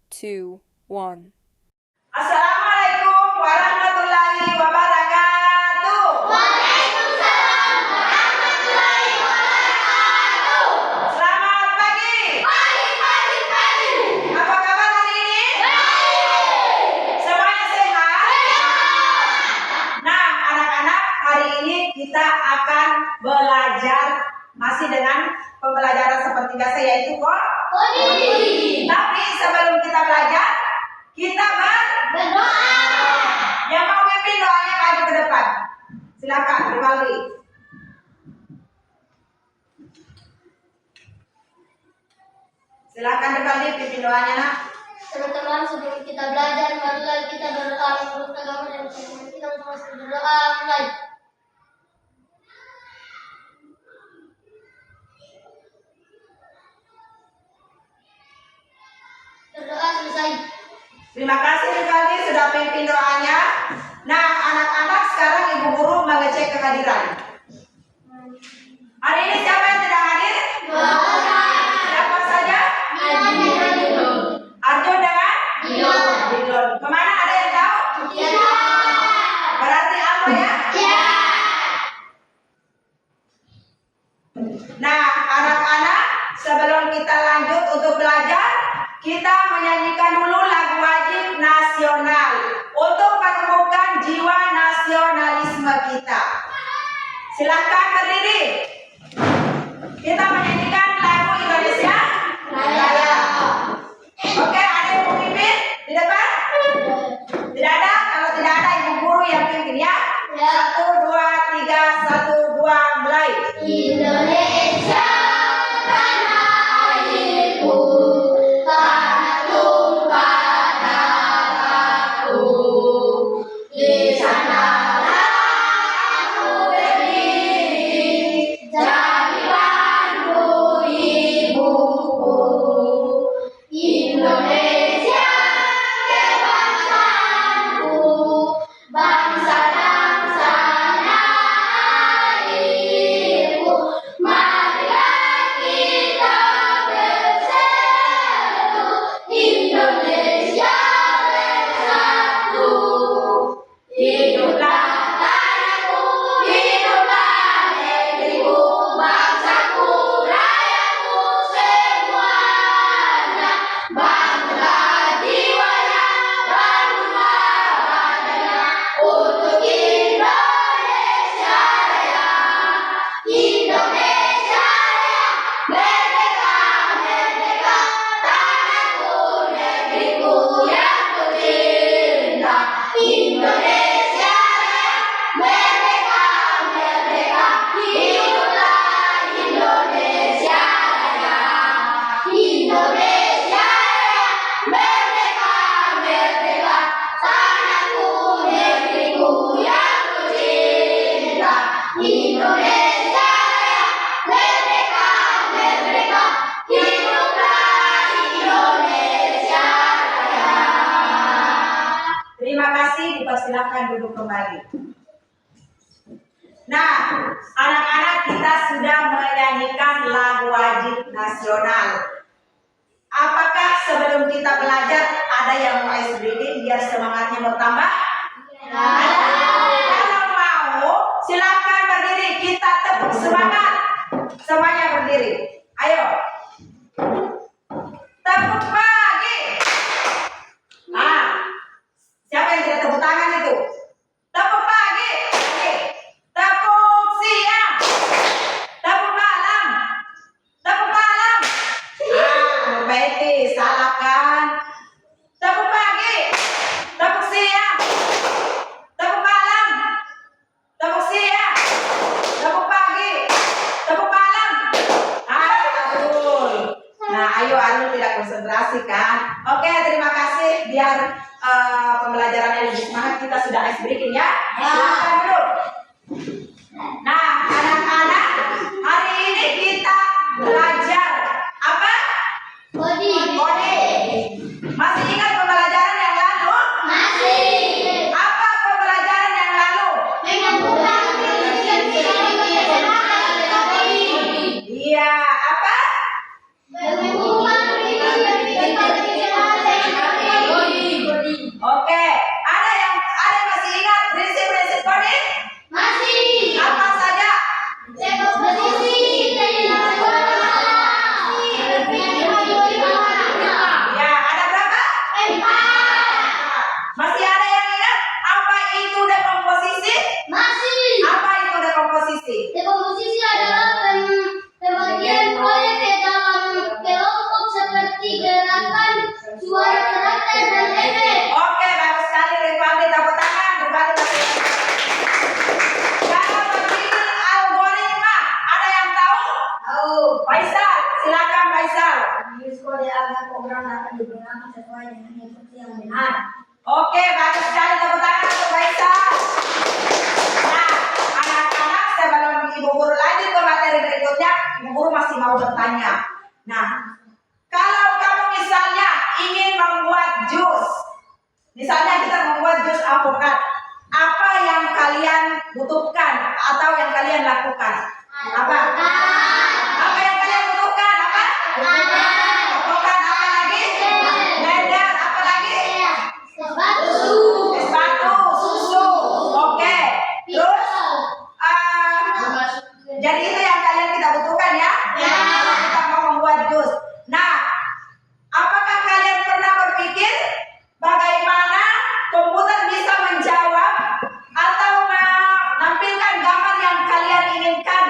2, 1. Assalamualaikum warahmatullahi wabarakatuh. Waalaikumsalam warahmatullahi wabarakatuh. Selamat pagi. Pagi. Apa kabar hari ini? Baik. Semuanya sehat? Nah, anak-anak, hari ini kita akan belajar masih dengan pembelajaran seperti biasa, yaitu Kodi. Tapi sebelum kita belajar, kita Berdoa. yang mau pimpin doanya maju ke depan. Silakan, Rivaldi. Silakan Rivaldi pimpin doanya, nak. Teman-teman, sebelum kita belajar, marilah kita berdoa menurut agama dan keyakinan kita. Untuk berdoa mulai. Berdoa selesai. Terima kasih Rivaldi sudah pimpin doanya. Nah, anak-anak, sekarang Ibu Guru mengecek kehadiran. Hari ini siapa yang tidak hadir? Siapa saja? Arjo dengan? Dilon. Kemana, ada yang tahu? Berarti apa ya? Nah, anak-anak, sebelum kita lanjut untuk belajar, kita menyanyikan dulu lagu wajib nasional untuk menumbuhkan jiwa nasionalisme kita. Silahkan berdiri. Kita menyanyikan lagu Indonesia Raya. Oke, ada yang mau pimpin di depan? Tidak ada? Kalau tidak ada, Ibu Guru yang pimpin ya. 1, 2, 3, 1, 2, mulai. Indonesia tanah airku, tanah tumpah darahku. Di sanalah aku berdiri, jadi pandu ibuku. Indonesia kebangsaanku, bangsa dan tanah airku. Marilah kita bersatu, Indonesia bersatu. Hiduplah tanahku, hiduplah negeriku, bangsaku, rakyatku semuanya. Bangga jiwanya, bangunlah badannya untuk Indonesia Raya. Indonesia Raya, merdeka, merdeka, tanahku, negeriku yang tercinta. Indonesia Raya, merdeka, merdeka, hiduplah Indonesia Raya. Indonesia Raya, merdeka, merdeka, tanahku, negeriku yang tercinta. Indonesia Raya, merdeka, merdeka, hiduplah Indonesia Raya. Terima kasih, dipersilakan duduk kembali. Nah, anak-anak, kita sudah menyanyikan lagu wajib nasional. Apakah sebelum kita belajar ada yang mau ice breaking biar semangatnya bertambah? Ada? Kalau mau, silakan berdiri. Kita tepuk semangat. Semuanya berdiri. Ayo. Tepuk pagi. Nah, siapa yang tidak tepuk tangan itu? Tepuk pagi. Oke. Tepuk siang. Tepuk malam. Tepuk malam. Betty, salah kan? Tepuk pagi. Tepuk siang. Tepuk malam. Tepuk siang. Tepuk pagi. Tepuk malam. Betul. Nah, ayo Arul tidak konsentrasi kan? Oke, terima kasih. Biar pembelajarannya lebih semangat, kita sudah ice breaking ya. Silakan duduk. Nah, anak-anak, hari ini kita belajar apa? Kodi. Masih ingat pembelajaran yang lalu? Masih. Apa pembelajaran yang lalu? Menyembuhkan Iya, apa? menyembuhkan sesuai dengan instruksi yang benar. Oke, bagus sekali, tepuk tangan untuk Raisa. Nah, anak-anak, sebelum Ibu Guru lanjut ke materi berikutnya, Ibu Guru masih mau bertanya. Nah, kalau kamu misalnya ingin membuat jus, misalnya kita membuat jus alpukat, apa yang kalian butuhkan atau yang kalian lakukan? Apa? Apa yang kalian butuhkan? Apa? Alpukat, apa lagi? Blender, apa lagi? Es batu, susu. Oke. Terus jadi itu yang kalian kita butuhkan ya? Kalau kita mau membuat jus. Nah, apakah kalian pernah berpikir bagaimana komputer bisa menjawab atau menampilkan gambar yang kalian inginkan?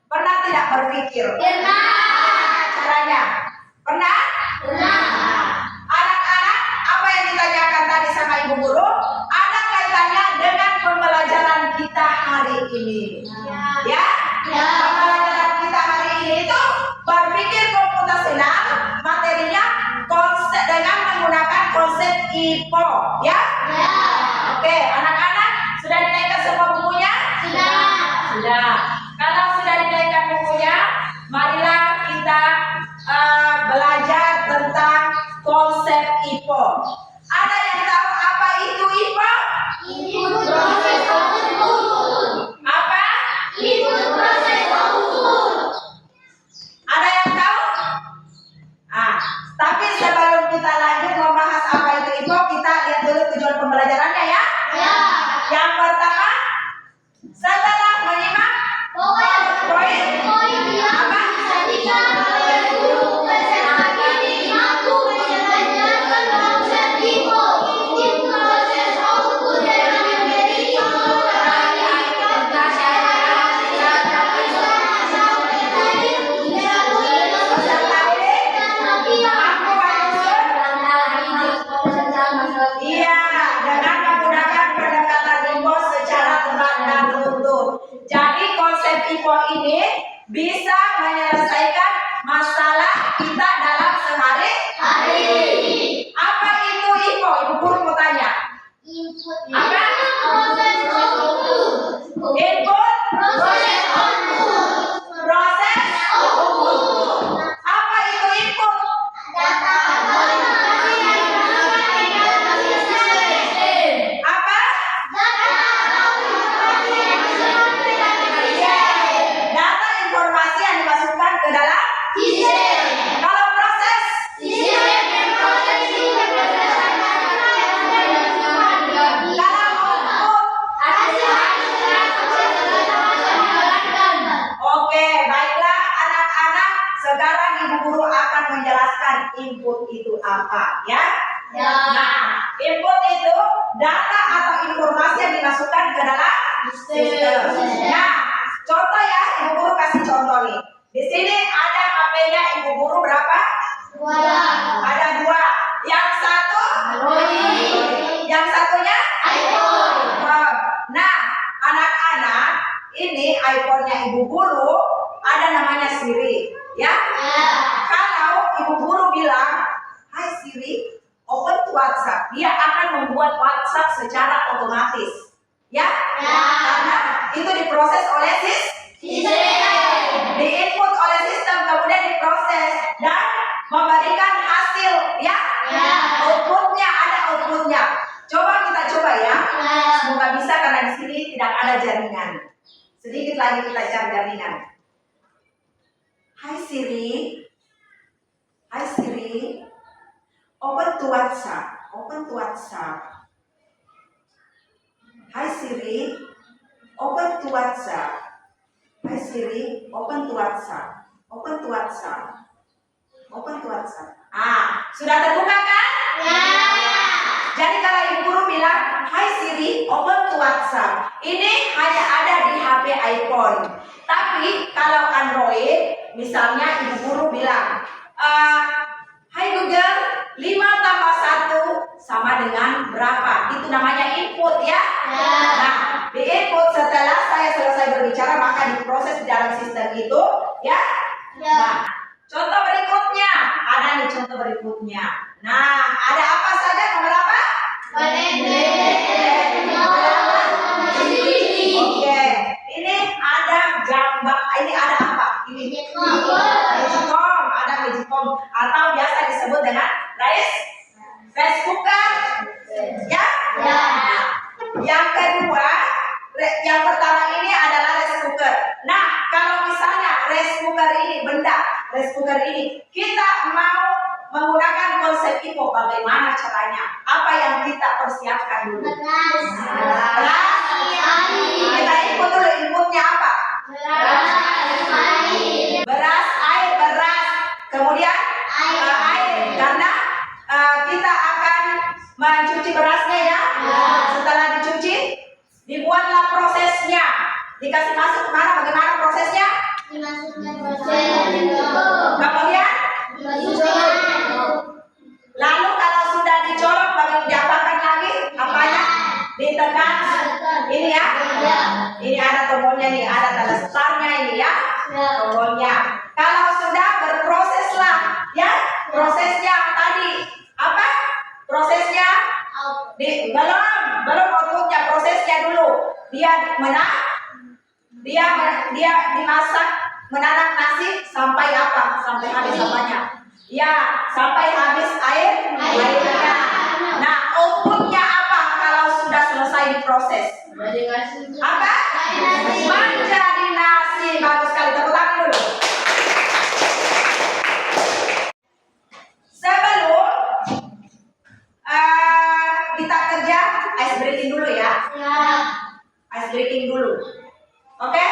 Pernah tidak berpikir? Caranya? Pernah? Anak-anak, apa yang ditanyakan tadi sama Ibu Guru ada kaitannya dengan pembelajaran kita hari ini. Ya? Pembelajaran kita hari ini itu berpikir komputasional, materinya konsep dengan menggunakan konsep IPO, ya? Oke, anak-anak sudah dinaikkan semua bukunya? Sudah. Kalau sudah dinaikkan bukunya, marilah kita belajar tentang konsep IPO. Ada yang tahu apa itu IPO? Apa? Ada yang tahu? Tapi sebelum kita lanjut membahas apa itu IPO, kita lihat dulu tujuan pembelajarannya ya. Yang pertama, setelah menyimak poin apa? Iya, dengan menggunakan pendekatan IPO secara tebak dan runtuh. Jadi konsep IPO ini bisa menyelesaikan masalah kita dalam sehari-hari. Apa itu IPO? Ibu Guru mau tanya. Apa? Input, proses, apa itu input? Apa? Data informasi yang dimasukkan ke dalam sistem. Kalau proses, kalau output. Oke, baiklah anak-anak. Sekarang Ibu Guru akan menjelaskan input itu apa, ya? Nah, input itu data atau informasi yang dimasukkan ke dalam sistem. Nah, contoh ya, Ibu Guru kasih contoh nih. Di sini ada HP-nya Ibu Guru berapa? Ada 2. Yang satu Android. Yang satunya iPhone. Nah, anak-anak, ini iPhone-nya Ibu Guru ada namanya Siri, ya? Kalau Ibu Guru bilang, "Hai Siri, open to WhatsApp," dia akan membuat WhatsApp secara otomatis, ya? Karena itu diproses oleh sistem, diinput oleh sistem, kemudian diproses dan memberikan hasil, ya? Outputnya ada outputnya. Coba kita coba ya. Semoga bisa karena di sini tidak ada jaringan. Sedikit lagi kita cari jaringan. Hai Siri, open to WhatsApp, Hai Siri, open to WhatsApp. Hai Siri, open to WhatsApp. Sudah terbuka kan? Jadi kalau Ibu Guru bilang, "Hai Siri, open to WhatsApp," ini hanya ada di HP iPhone. Tapi kalau Android, misalnya Ibu Guru bilang, "Hai Google, 5 tambah 1 sama dengan berapa?" Itu namanya input, ya. Nah, di input setelah saya selesai berbicara maka diproses di dalam sistem itu, ya. Nah, contoh berikutnya, ada nih contoh berikutnya. Nah, ada apa saja? Nomor apa? Oke, ini ada gambar. Ini ada apa? Ini magicom, ada magicom atau biasa disebut dengan rice cooker. Ya? Yang kedua, yang pertama ini adalah rice cooker. Nah, kalau misalnya rice cooker ini kita mau menggunakan konsep IPO, bagaimana caranya? Apa yang kita persiapkan dulu? Beras. Kita input dulu, inputnya apa? Beras. Kemudian air, karena kita akan mencuci berasnya ya. Setelah dicuci, dibuatlah prosesnya. Dikasih masuk kemana? Bagaimana prosesnya? Kemudian, lalu kalau sudah dicolok, bagaimana diapakan lagi? Apanya? Ditekan. Ini ya. Ini ada tombolnya nih, ada tanda startnya ini ya. Tombolnya. Kalau sudah berproseslah, ya. Prosesnya tadi apa? Prosesnya belum outputnya, prosesnya dulu. Dia dimasak, menanak nasi sampai apa? Sampai habis apanya? Ya, sampai habis airnya. Nah, outputnya apa kalau sudah selesai diproses? Apa? Menjadi nasi. Bagus sekali, tepuk tangan dulu. Sebelum kita kerja, ice breaking dulu ya. Ice breaking dulu. Oke?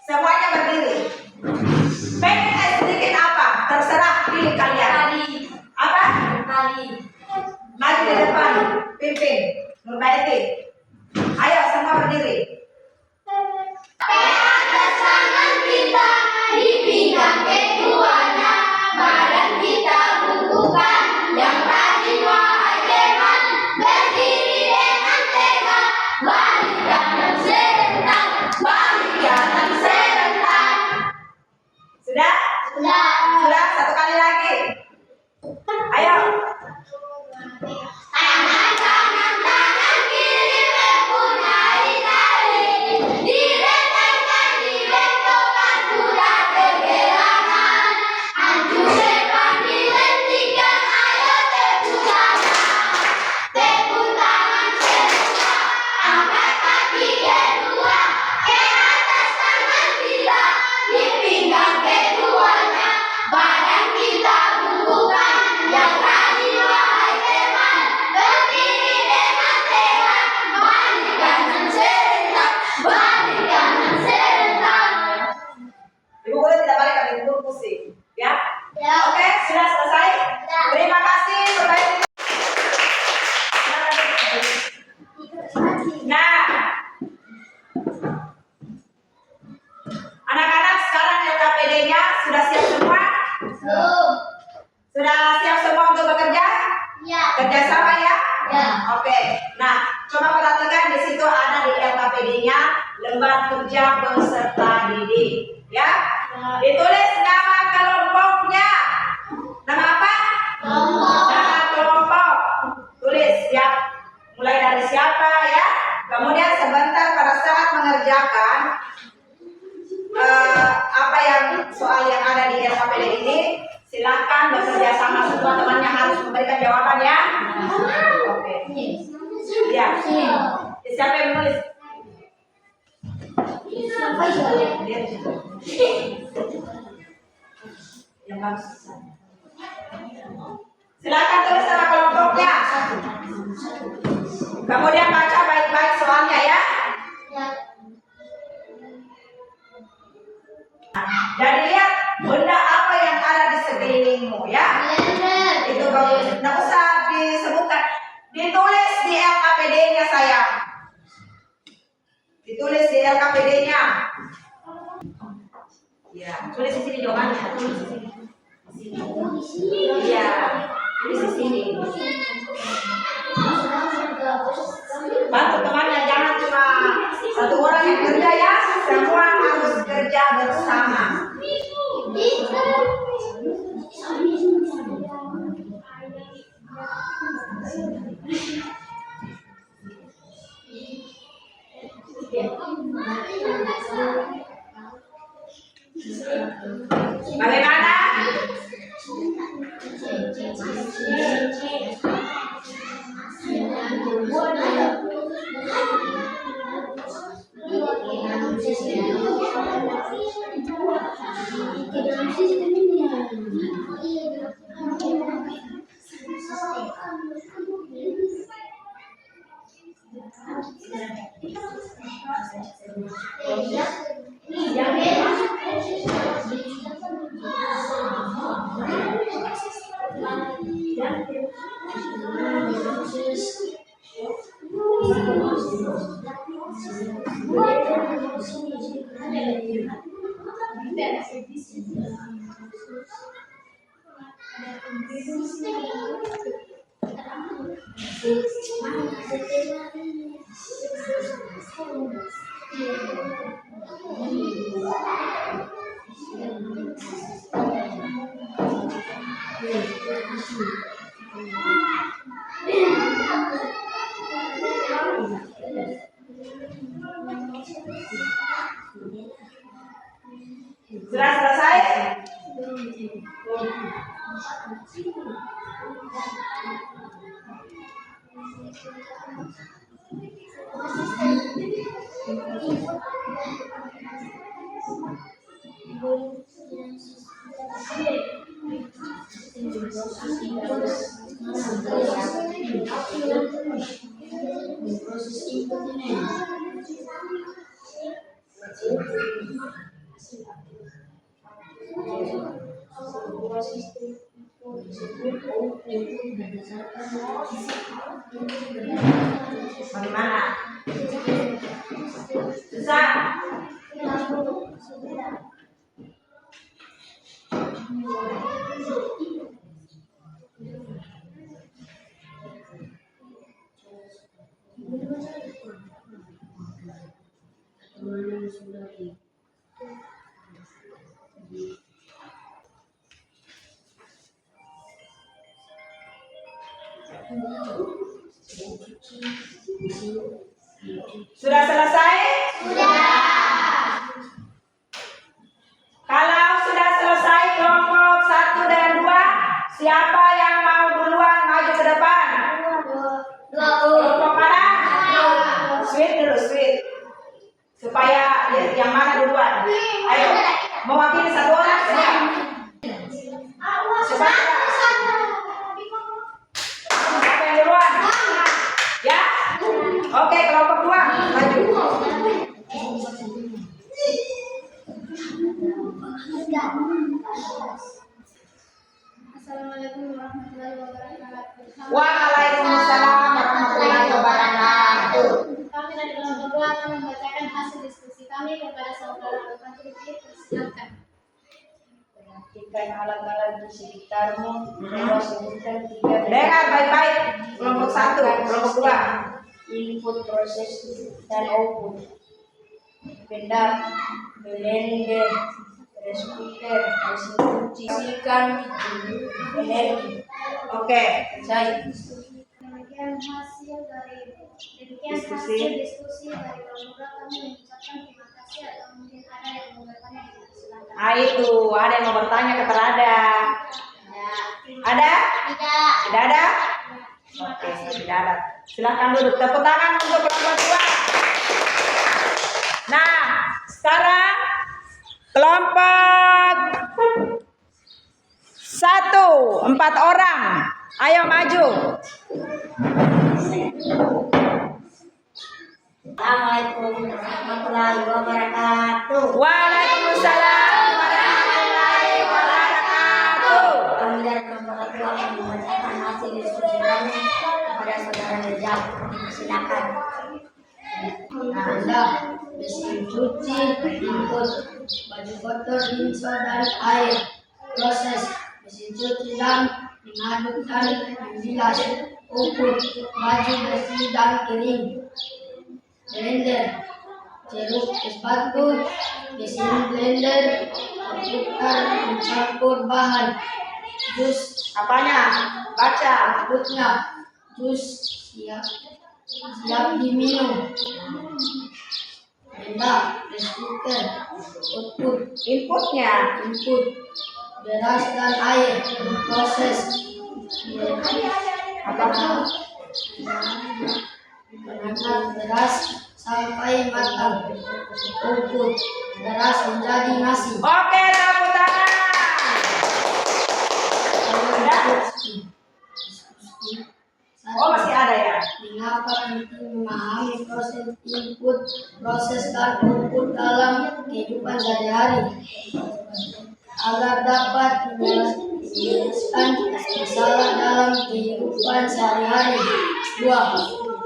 Semuanya berdiri. Pengen ice breaking apa? Terserah pilih kalian. Apa? Maju di depan, pimpin, Nurbaiti. Ayo semua berdiri. Atas tangan kita dipinggang keduanya, badan kita bungkukan yang tadi wahai teman, berdiri dengan tegak, balik kanan serentak, balik kanan serentak. Sudah? Sudah, satu kali lagi. Ayo. Tangan kiri mempunyai tali, direntangkan, dibentokkan, kuda pergelangan, anjur depan dilentikan, ayo tepuk tangan semua, angkat kaki kedua, ke atas tangan kita, dipinggang keduanya, badan kita bungkukan, yang tadi wahai teman, berdiri dengan tegak, balik kanan serentak, balik kanan serentak. Ibu guru tidak balik, tapi ibu guru pusing. Ya? Oke, sudah selesai. Terima kasih. Nah, anak-anak sekarang LKPD-nya sudah siap semua? Sudah siap semua untuk bekerja? Kerjasama ya? Oke. Nah, coba perhatikan di situ ada di LKPD-nya lembar kerja peserta didik. Ya? Ditulis nama kelompoknya. Nama apa? Nama kelompok. Tulis siap. Mulai dari siapa ya? Kemudian sebentar pada saat mengerjakan apa yang soal yang ada di LKPD ini, silakan bekerja sama, semua temannya harus memberikan jawaban ya. Oke. Ya. Siapa yang menulis? Yang bagus. Silakan tulis nama kelompoknya. Kemudian baca baik-baik soalnya ya. Dan lihat benda apa yang ada di sekelilingmu ya. Itu bagus. Tidak usah disebutkan. Ditulis di LKPD-nya sayang. Ditulis di LKPD-nya. Ya, tulis di sini jawabannya. Tulis di sini. Iya, tulis di sini. Bantu temannya, jangan cuma satu orang yang kerja ya. Semua harus kerja bersama. Bagaimana? Sudah selesai? Bagaimana? Susah? Sudah selesai? Kalau sudah selesai kelompok 1 dan 2, siapa yang mau duluan maju ke depan? Kelompok mana? Sweet dulu, sweet. Supaya yang mana duluan? Ayo, mewakili satu orang. Siapa yang duluan? Ya? Oke, kelompok 2 maju. Assalamualaikum warahmatullahi wabarakatuh. Waalaikumsalam warahmatullahi wabarakatuh. Kami dari kelompok 2 akan membacakan hasil diskusi kami kepada saudara Bupati. Silakan. Perhatikan alat-alat di sekitarmu. Coba sebutkan 3 Dengar baik-baik. Kelompok 1, kelompok 2. input, proses, dan output. Benda, blender, rice cooker, mesin cuci, sikan, energi. Oke. Selesai. Demikian hasil Diskusi. diskusi dari kelompok 2. Kami mengucapkan terima kasih. Atau mungkin ada yang mau bertanya, silakan. Ah itu, ada yang mau bertanya ke Terada. Ada? Tidak ada? Oke, tidak ada. Silakan duduk. Tepuk tangan untuk kelompok 2. Nah, sekarang kelompok 1, 4 orang. Ayo maju. Assalamualaikum warahmatullahi wabarakatuh. Waalaikumsalam warahmatullahi wabarakatuh. Kami dari kelompok 2 akan membacakan hasil diskusi kami kepada saudara Rejab. Silakan. Benda, mesin cuci, input, baju kotor, rinso, dan air. Proses, mesin cuci dan mengaduk dan membilas. Ukur, baju bersih dan kering. Blender, ceruk es batu, mesin blender, komputer mencampur bahan. Jus, Apanya? Baca. outputnya, Terus siap diminum. Benda, rice cooker. Inputnya. Input beras dan air. Proses menangkap beras sampai matang. Output beras menjadi nasi. Oke, tepuk tangan. Oh, masih ada ya? Mengapa penting memahami proses input, proses dan output dalam kehidupan sehari-hari agar dapat menyelesaikan masalah dalam kehidupan sehari-hari. 2.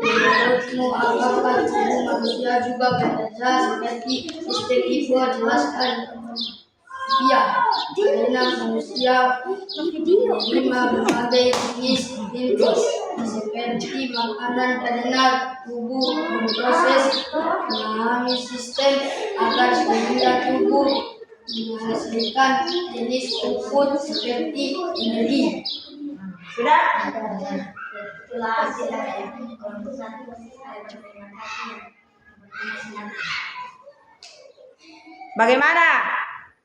Menurutmu apakah tubuh manusia juga bekerja seperti sistem itu? Jelaskan. Iya, karena manusia menerima berbagai jenis input seperti makanan karena tubuh memproses memahami sistem agar sehingga tubuh menghasilkan jenis output seperti energi. Sudah? Itulah hasil dari kelompok satu berterima kasih. Bagaimana?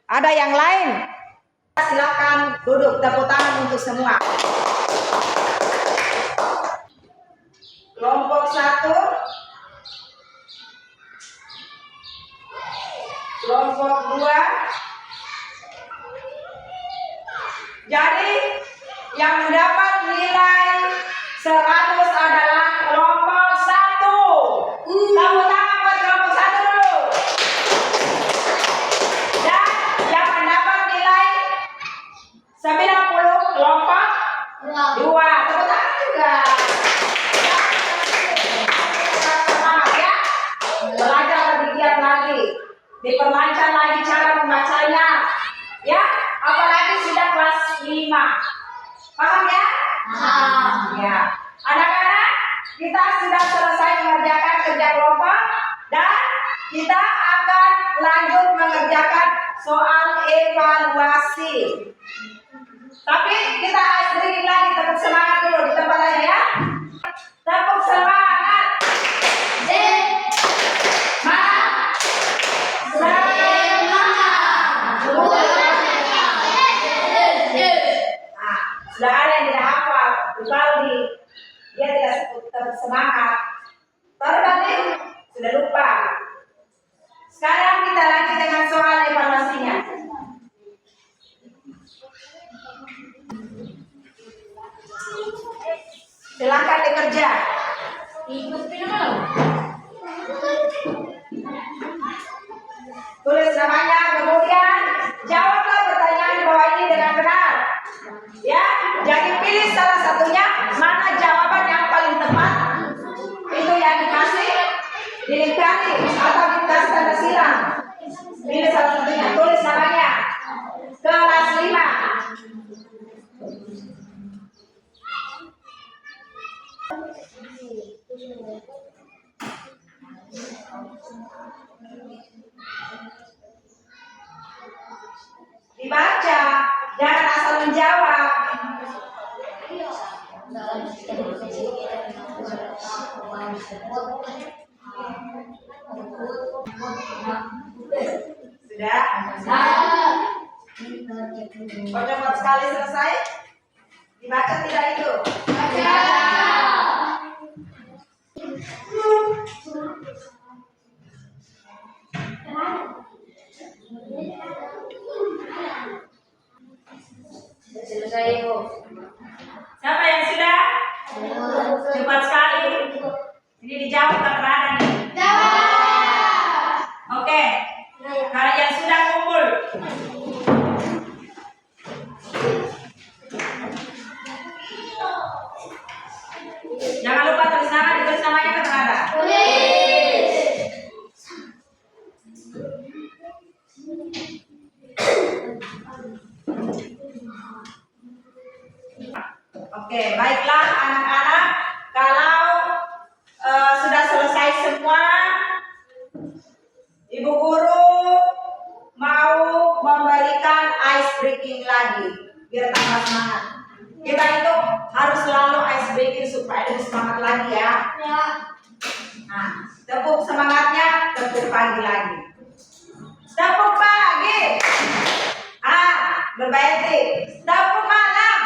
Ada yang lain? Silakan duduk, tepuk tangan untuk semua. Kelompok 1, kelompok 2. Jadi yang mendapat nilai 100 adalah kelompok 1. Tepuk tangan buat kelompok 1 dulu. Dan yang mendapat nilai 90 kelompok 2. Tepuk tangan juga. Semangat ya. Belajar lebih giat lagi. Diperlancar lagi cara membacanya. Ya, apalagi sudah kelas 5. Paham ya? Ya. Anak-anak, kita sudah selesai mengerjakan kerja kelompok dan kita akan lanjut mengerjakan soal evaluasi. Tapi kita sedikit lagi, tepuk semangat dulu di tempat aja ya. Tepuk semangat. Sudah ada yang tidak hafal, Ubaldi, dia tidak tetap semangat. Tadi sudah lupa. Sekarang kita lanjut dengan soal evaluasinya. Silakan dikerja. Tulis namanya, kemudian jawablah pertanyaan di bawah ini dengan benar. Ya, jadi pilih salah satunya, mana jawaban yang paling tepat. Itu yang dikasih, dilingkari atau dikasih tanda silang. Pilih salah satunya, tulis namanya. Kelas 5. Dibaca, jangan asal menjawab. Sudah? Kok cepat sekali selesai? Dibaca tidak itu? Selesai Ibu. Siapa yang sudah? Cepat sekali. Ini dijawab tak berada nih. Oke. Kalian sudah kumpul. Jangan lupa tulis nama, ditulis namanya kan ada. Oke, baiklah anak-anak, kalau sudah selesai semua, Ibu Guru mau memberikan ice breaking lagi biar tambah semangat. Kita itu harus selalu ice breaking supaya Ya. Nah, tepuk semangatnya, tepuk pagi lagi. Tepuk pagi. Berbaiti. Tepuk malam.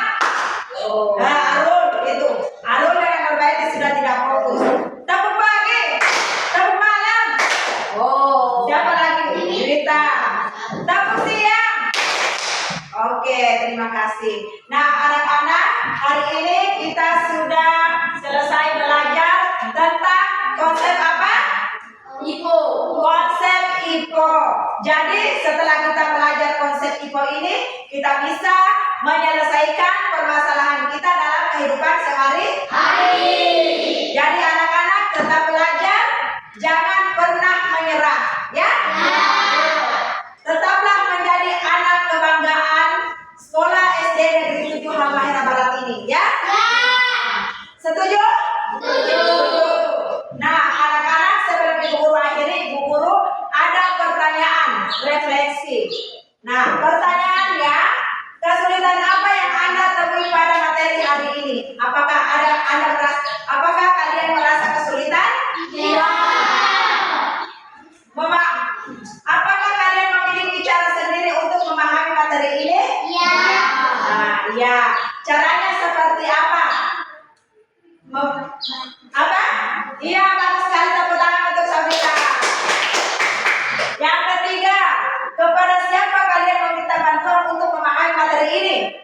Arul itu. Arul dengan berbaiti sudah tidak fokus. Tepuk pagi. Tepuk malam. Siapa lagi? Rita. Tepuk siang. Oke, terima kasih. Nah, anak-anak, hari ini kita sudah selesai belajar tentang konsep apa? Ipo. Konsep IPO. Jadi setelah kita belajar konsep IPO ini, kita bisa menyelesaikan permasalahan kita dalam kehidupan sehari-hari. Jadi anak-anak tetap belajar, jangan pernah menyerah, ya. Tetaplah menjadi anak kebanggaan Sekolah SD Negeri 7 Halmahera Barat ini, ya. Setuju? Setuju. Nah, anak-anak, sebelum Ibu Guru akhiri, Ibu Guru ada pertanyaan refleksi. Nah, pertanyaannya, kesulitan apa yang Anda temui pada materi hari ini? Apakah apakah kalian merasa kesulitan? Apakah kalian memiliki cara sendiri untuk memahami materi ini? Nah, ya. Caranya seperti apa? Iya, bagus sekali, tepuk tangan untuk Sabrina. Yang ketiga, kepada siapa kalian meminta bantuan untuk memahami materi ini?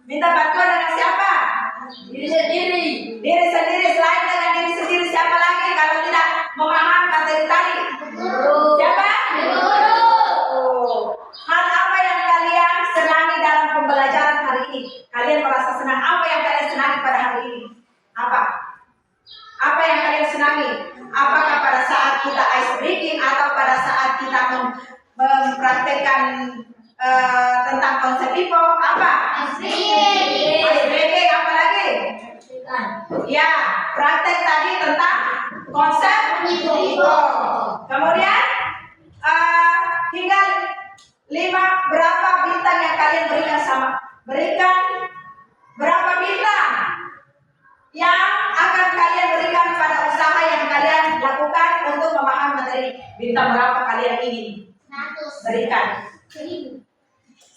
Minta bantuan dengan siapa? Diri sendiri. Diri sendiri. Selain dengan diri sendiri, siapa lagi kalau tidak memahami materi tadi? Guru. Siapa? Guru. Hal apa yang kalian senangi dalam pembelajaran hari ini? Kalian merasa senang? Apa yang kalian senangi pada hari ini? Apa yang kalian senangi? Apakah pada saat kita ice breaking atau pada saat kita mempraktekkan tentang konsep IPO? Apa? Ice breaking, apa lagi? Ya, praktek tadi tentang konsep IPO. Kemudian tinggal 5 berapa bintang yang kalian berikan berapa bintang yang akan kalian berikan pada usaha yang kalian lakukan untuk memahami materi. Bintang berapa kalian ingin berikan? 1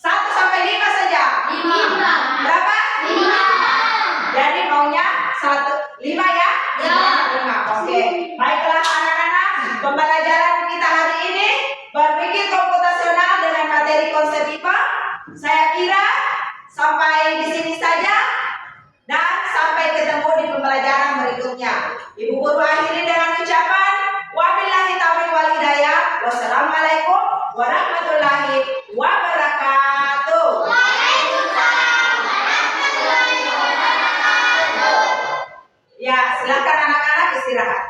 sampai 5 saja. 5. Berapa? 5. Jadi maunya 5 ya? Ya. 5. Oke. Baiklah anak-anak, pembelajaran kita hari ini berpikir komputasional dengan materi konsep IPA. Saya kira sampai di sini saja dan sampai ketemu di pembelajaran berikutnya. Ibu Guru akhiri dengan ucapan wabillahi taufiq wal hidayah. Wassalamualaikum warahmatullahi wabarakatuh. Ya, silakan anak-anak istirahat.